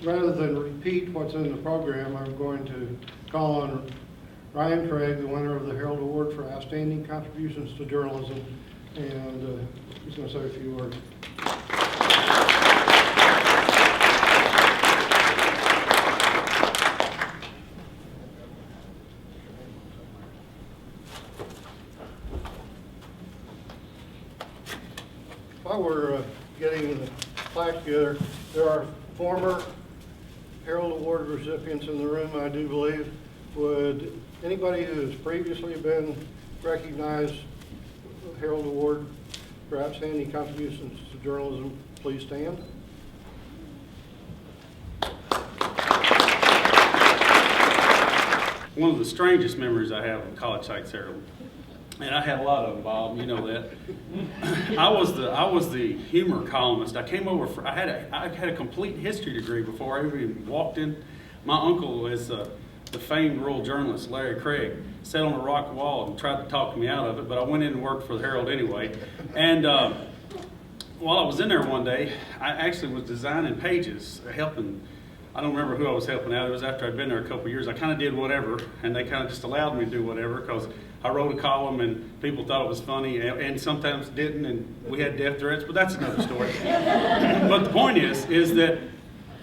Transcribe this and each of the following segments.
rather than repeat what's in the program, I'm going to call on Ryan Craig, the winner of the Herald Award for Outstanding Contributions to Journalism, and he's going to say a few words. While we're getting the plaque together, there are former Herald Award recipients in the room, I do believe. Would anybody who has previously been recognized with the Herald Award for Outstanding Contributions to Journalism please stand? One of the strangest memories I have of College Heights Herald, and I had a lot of them, Bob, you know that. I was the humor columnist. I came over I had a complete history degree before I even walked in. My uncle is the famed rural journalist Larry Craig, sat on a rock wall and tried to talk me out of it, but I went in and worked for the Herald anyway. And while I was in there one day, I actually was designing pages, helping. I don't remember who I was helping out. It was after I'd been there a couple of years. I kind of did whatever, and they kind of just allowed me to do whatever because I wrote a column and people thought it was funny, and sometimes didn't, and we had death threats, but that's another story. But the point is that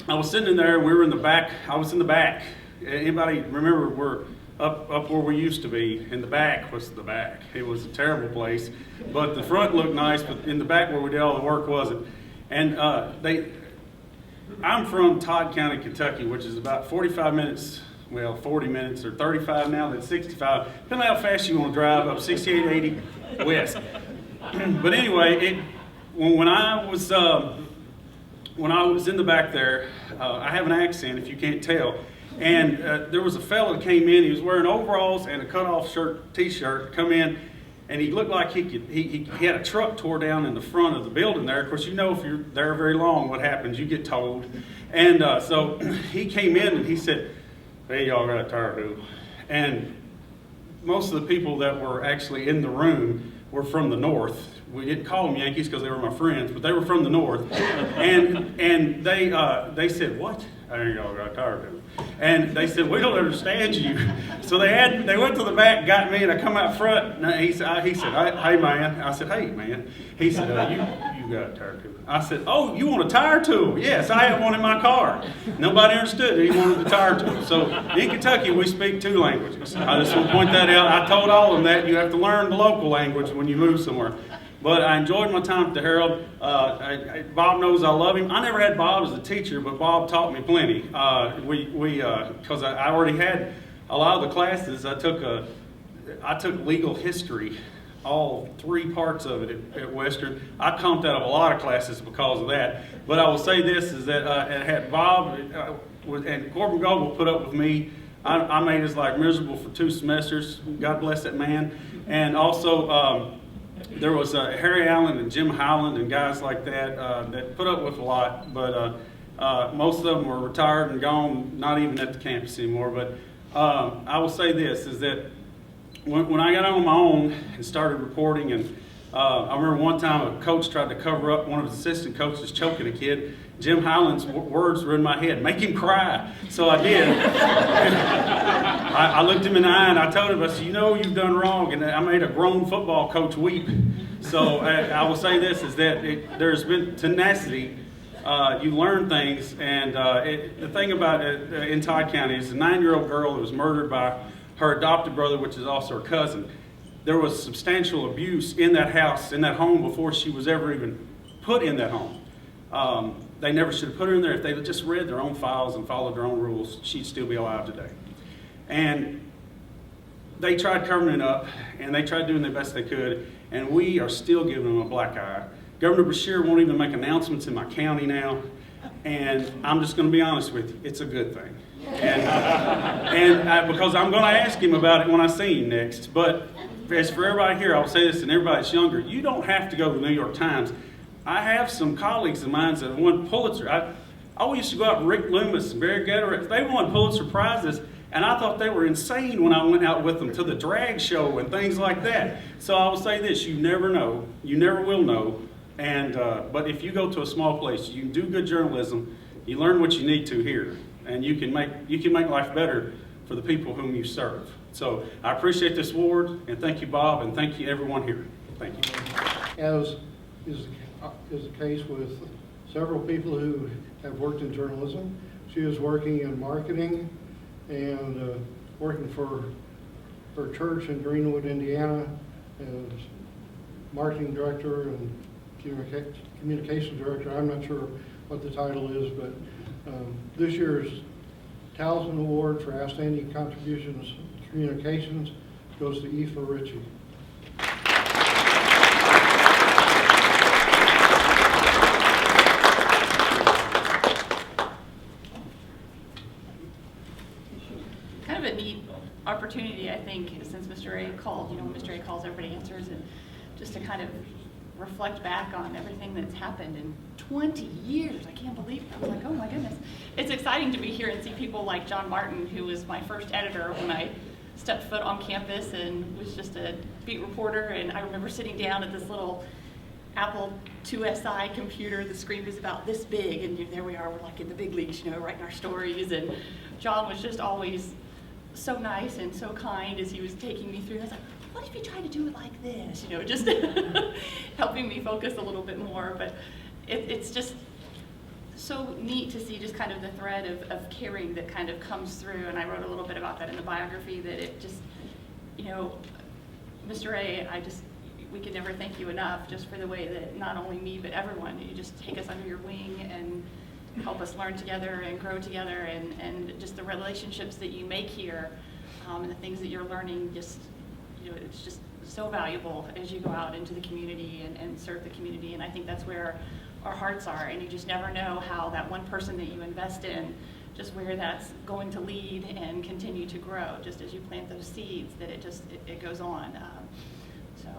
I was sitting in there, and we were in the back. I was in the back. Anybody remember we're up where we used to be? In the back was the back. It was a terrible place, but the front looked nice, but in the back where we did all the work wasn't. And I'm from Todd County, Kentucky, which is about 45 minutes, well, 40 minutes, or 35 now, then 65, depending on how fast you want to drive, up 68, 80 west. But anyway, when I was in the back there, I have an accent, if you can't tell, and there was a fellow that came in. He was wearing overalls and a cutoff t-shirt, come in, and he looked like he had a truck tore down in the front of the building there. Of course, you know if you're there very long what happens, you get towed. And so he came in and he said, "Hey, y'all got a tire too." And most of the people that were actually in the room were from the north. We didn't call them Yankees because they were my friends, but they were from the north. And they said, "What? Hey, y'all got a tire too." And they said, "We don't understand you." So they went to the back, got me, and I come out front. And he said, "Hey, man." I said, "Hey, man." He said, "You got a tire tool." I said, "Oh, you want a tire tool?" "Yes, I have one in my car." Nobody understood it. He wanted the tire tool. So in Kentucky, we speak two languages. I just want to point that out. I told all of them that you have to learn the local language when you move somewhere. But I enjoyed my time at the Herald. Bob knows I love him. I never had Bob as a teacher, but Bob taught me plenty. Because I already had a lot of the classes. I took legal history, all 3 parts of it at Western. I comped out of a lot of classes because of that. But I will say this, is that it had Bob and Corbin Goble put up with me. I made his life miserable for 2 semesters. God bless that man. And also, there was Harry Allen and Jim Howland and guys like that that put up with a lot, but most of them were retired and gone, not even at the campus anymore. But I will say this, is that when I got on my own and started reporting, and I remember one time a coach tried to cover up one of his assistant coaches choking a kid. Jim Howland's words were in my head, "Make him cry." So I did. I looked him in the eye and I told him, I said, "You know you've done wrong," and I made a grown football coach weep. So I will say this, is that there's been tenacity. You learn things, and the thing about it in Todd County is a 9-year-old girl that was murdered by her adopted brother, which is also her cousin. There was substantial abuse in that house, in that home, before she was ever even put in that home. They never should have put her in there. If they had just read their own files and followed their own rules, she'd still be alive today. And they tried covering it up, and they tried doing the best they could, and we are still giving them a black eye. Governor Beshear won't even make announcements in my county now, and I'm just going to be honest with you, it's a good thing. Because I'm going to ask him about it when I see him next. But as for everybody here, I'll say this, and everybody that's younger, you don't have to go to the New York Times. I have some colleagues of mine that won Pulitzer. I always used to go out with Rick Loomis and Barry Gutteritz. They won Pulitzer Prizes, and I thought they were insane when I went out with them to the drag show and things like that. So I will say this, you never know. You never will know. But if you go to a small place, you can do good journalism, You learn what you need to here, and you can make life better for the people whom you serve. So I appreciate this award, and thank you, Bob, and thank you, everyone here. Thank you. As is the case with several people who have worked in journalism, she is working in marketing and working for her church in Greenwood, Indiana, as marketing director and communications director. I'm not sure what the title is, but this year's Talisman Award for Outstanding Contributions to Communications goes to Aoife Ritchie. Kind of a neat opportunity, I think, since Mr. A called. When Mr. A calls, everybody answers, and just to kind of reflect back on everything that's happened in 20 years. I can't believe it. I was like, oh my goodness. It's exciting to be here and see people like John Martin, who was my first editor when I stepped foot on campus and was just a beat reporter. And I remember sitting down at this little Apple IISi computer. The screen was about this big, and there we are, we're like in the big leagues, writing our stories. And John was just always so nice and so kind as he was taking me through. I was like, what if you try to do it like this? Just helping me focus a little bit more. But it's just so neat to see just kind of the thread of caring that kind of comes through. And I wrote a little bit about that in the biography, that it just, Mr. A, we could never thank you enough just for the way that not only me, but everyone, you just take us under your wing and help us learn together and grow together, and just the relationships that you make here, and the things that you're learning, just, it's just so valuable as you go out into the community and serve the community. And I think that's where our hearts are, and you just never know how that one person that you invest in, just where that's going to lead and continue to grow, just as you plant those seeds, that it goes on. So